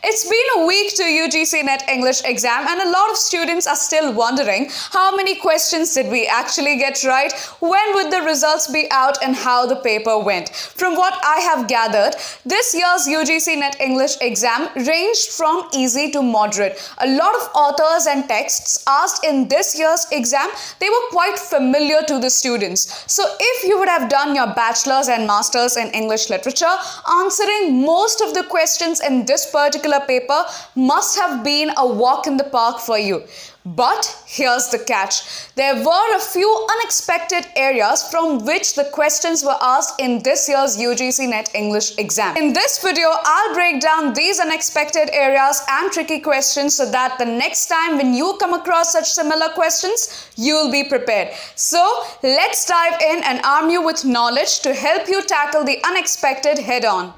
It's been a week to UGC NET English exam and a lot of students are still wondering how many questions did we actually get right, when would the results be out and how the paper went. From what I have gathered, this year's UGC NET English exam ranged from easy to moderate. A lot of authors and texts asked in this year's exam, they were quite familiar to the students. So if you would have done your bachelor's and master's in English literature, answering most of the questions in this particular paper must have been a walk in the park for you. But here's the catch. There were a few unexpected areas from which the questions were asked in this year's UGC NET English exam. In this video, I'll break down these unexpected areas and tricky questions so that the next time when you come across such similar questions, you'll be prepared. So let's dive in and arm you with knowledge to help you tackle the unexpected head on.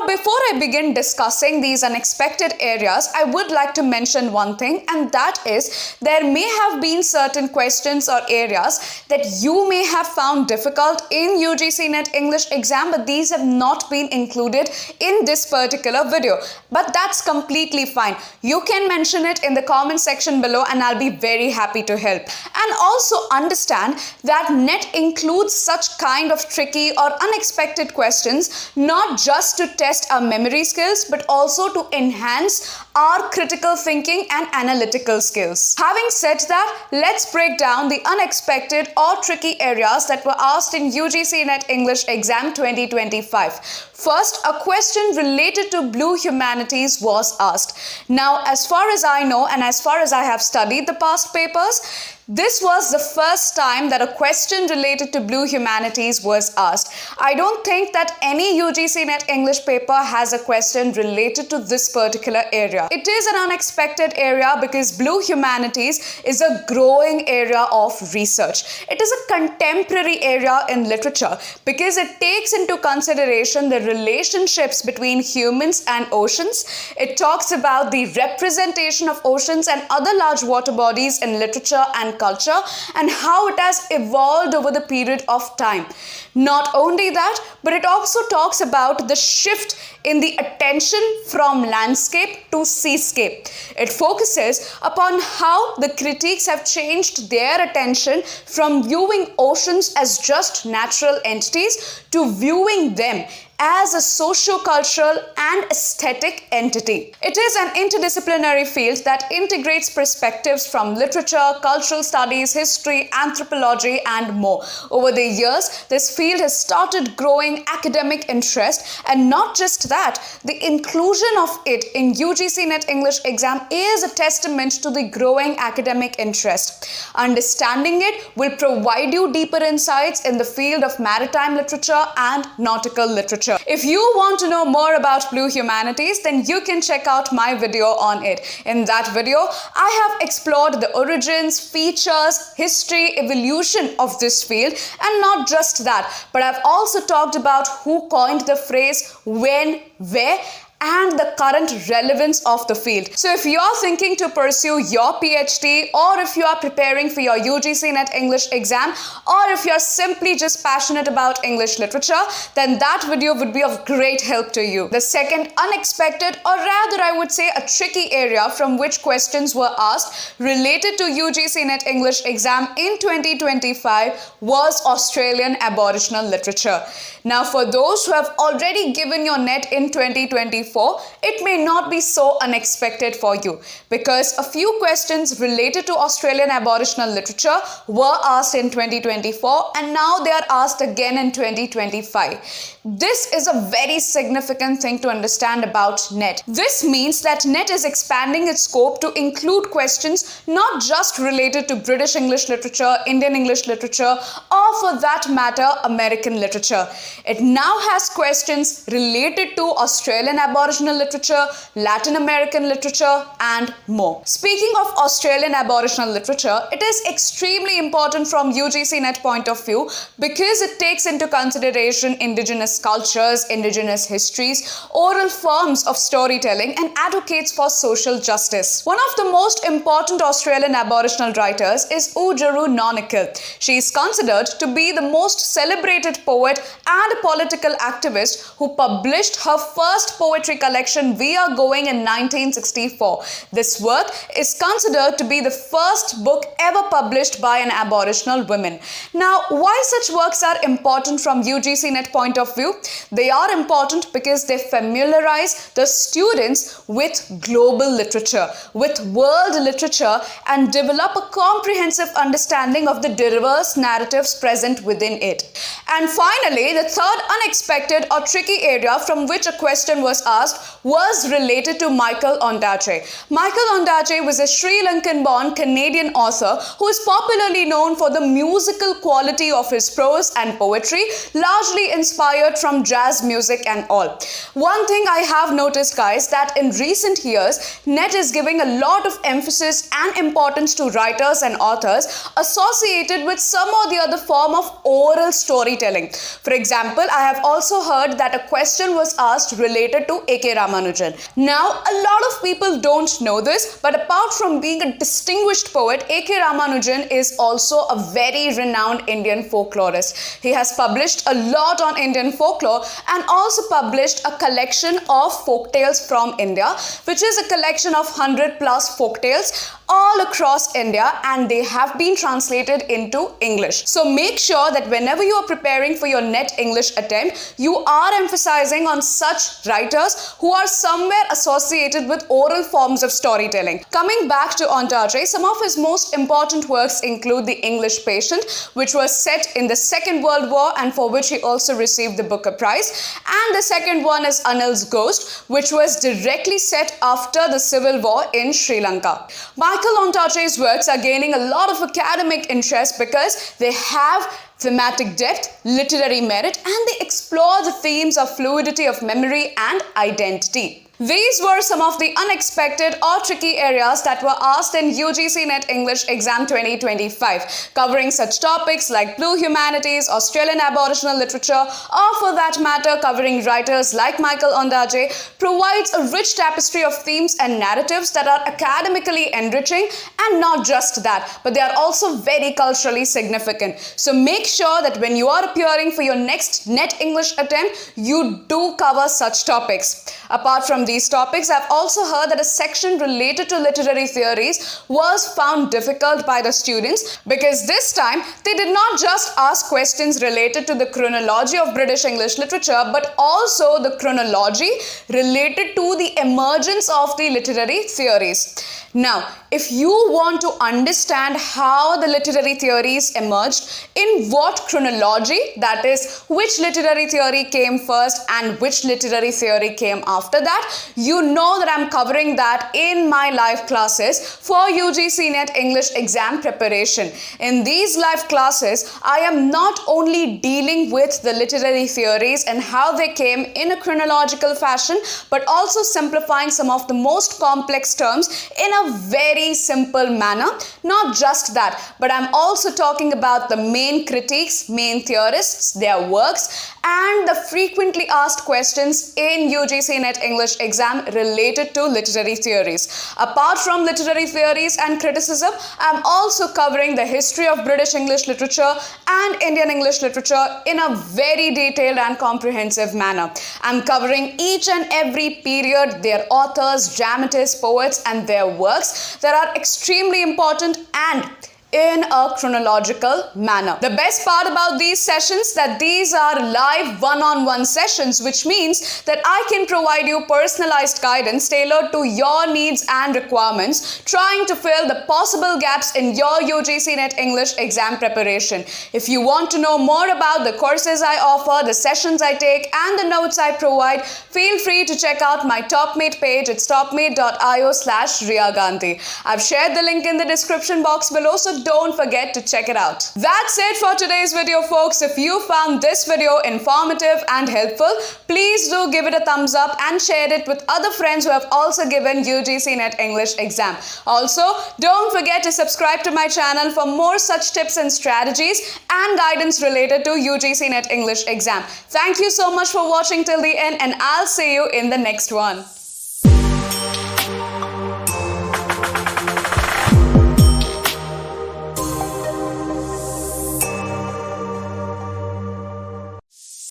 Before I begin discussing these unexpected areas, I would like to mention one thing, and that is there may have been certain questions or areas that you may have found difficult in UGC NET English exam, but these have not been included in this particular video. But that's completely fine. You can mention it in the comment section below and I'll be very happy to help. And also understand that NET includes such kind of tricky or unexpected questions not just to test our memory skills but also to enhance our critical thinking and analytical skills. Having said that, let's break down the unexpected or tricky areas that were asked in UGC NET English exam 2025. First, a question related to blue humanities was asked. Now, as far as I know and as far as I have studied the past papers, this was the first time that a question related to blue humanities was asked. I don't think that any UGC NET English paper has a question related to this particular area. It is an unexpected area because blue humanities is a growing area of research. It is a contemporary area in literature because it takes into consideration the relationships between humans and oceans. It talks about the representation of oceans and other large water bodies in literature and culture and how it has evolved over the period of time. Not only that, but it also talks about the shift in the attention from landscape to seascape. It focuses upon how the critiques have changed their attention from viewing oceans as just natural entities to viewing them as a socio-cultural and aesthetic entity. It is an interdisciplinary field that integrates perspectives from literature, cultural studies, history, anthropology, and more. Over the years, this field has started growing academic interest, and not just that, the inclusion of it in UGC NET English exam is a testament to the growing academic interest. Understanding it will provide you deeper insights in the field of maritime literature and nautical literature. If you want to know more about blue humanities, then you can check out my video on it. In that video, I have explored the origins, features, history, evolution of this field, and not just that, but I've also talked about who coined the phrase, when, where, and the current relevance of the field. So if you're thinking to pursue your PhD, or if you are preparing for your UGC NET English exam, or if you're simply just passionate about English literature, then that video would be of great help to you. The second unexpected, or rather I would say a tricky area from which questions were asked related to UGC NET English exam in 2025 was Australian Aboriginal literature. Now for those who have already given your NET in 2024, it may not be so unexpected for you because a few questions related to Australian Aboriginal literature were asked in 2024 and now they are asked again in 2025. This is a very significant thing to understand about NET. This means that NET is expanding its scope to include questions not just related to British English literature, Indian English literature, or for that matter, American literature. It now has questions related to Australian Aboriginal Aboriginal literature, Latin American literature, and more. Speaking of Australian Aboriginal literature, it is extremely important from UGC NET point of view because it takes into consideration indigenous cultures, indigenous histories, oral forms of storytelling, and advocates for social justice. One of the most important Australian Aboriginal writers is Oodgeroo Noonuccal. She is considered to be the most celebrated poet and a political activist who published her first poetry collection We Are Going in 1964. This work is considered to be the first book ever published by an Aboriginal woman. Now, why such works are important from UGC NET point of view? They are important because they familiarize the students with global literature, with world literature, and develop a comprehensive understanding of the diverse narratives present within it. And finally, the third unexpected or tricky area from which a question was asked was related to Michael Ondaatje. Michael Ondaatje was a Sri Lankan-born Canadian author who is popularly known for the musical quality of his prose and poetry, largely inspired from jazz music and all. One thing I have noticed, guys, that in recent years, NET is giving a lot of emphasis and importance to writers and authors associated with some or the other form of oral storytelling. For example, I have also heard that a question was asked related to A.K. Ramanujan. Now, a lot of people don't know this, but apart from being a distinguished poet, A.K. Ramanujan is also a very renowned Indian folklorist. He has published a lot on Indian folklore and also published a collection of folktales from India, which is a collection of 100 plus folktales all across India, and they have been translated into English. So make sure that whenever you are preparing for your NET English attempt, you are emphasizing on such writers who are somewhere associated with oral forms of storytelling. Coming back to Ondaatje, some of his most important works include The English Patient, which was set in the Second World War and for which he also received the Booker Prize. And the second one is Anil's Ghost, which was directly set after the Civil War in Sri Lanka. Michael Ondaatje's works are gaining a lot of academic interest because they have thematic depth, literary merit, and they explore the themes of fluidity of memory and identity. These were some of the unexpected or tricky areas that were asked in UGC NET English Exam 2025, covering such topics like Blue Humanities, Australian Aboriginal literature, or for that matter, covering writers like Michael Ondaatje, provides a rich tapestry of themes and narratives that are academically enriching, and not just that, but they are also very culturally significant. So make sure that when you are appearing for your next NET English attempt, you do cover such topics. Apart from these topics, I've also heard that a section related to literary theories was found difficult by the students because this time they did not just ask questions related to the chronology of British English literature, but also the chronology related to the emergence of the literary theories. Now, if you want to understand how the literary theories emerged, in what chronology, that is, which literary theory came first and which literary theory came after that, you know that I'm covering that in my live classes for UGC NET English exam preparation. In these live classes, I am not only dealing with the literary theories and how they came in a chronological fashion, but also simplifying some of the most complex terms in a very simple manner. Not just that, but I'm also talking about the main critiques, main theorists, their works, and the frequently asked questions in UGC NET English exam related to literary theories. Apart from literary theories and criticism, I'm also covering the history of British English literature and Indian English literature in a very detailed and comprehensive manner. I'm covering each and every period, their authors, dramatists, poets, and their works that are extremely important and in a chronological manner. The best part about these sessions that these are live one-on-one sessions, which means that I can provide you personalized guidance tailored to your needs and requirements, trying to fill the possible gaps in your UGC NET English exam preparation. If you want to know more about the courses I offer, the sessions I take, and the notes I provide, feel free to check out my TopMate page at topmate.io/Riya Gandhi. I've shared the link in the description box below, so don't forget to check it out. That's it for today's video, folks. If you found this video informative and helpful, please do give it a thumbs up and share it with other friends who have also given UGC NET English exam. Also, don't forget to subscribe to my channel for more such tips and strategies and guidance related to UGC NET English exam. Thank you so much for watching till the end, and I'll see you in the next one.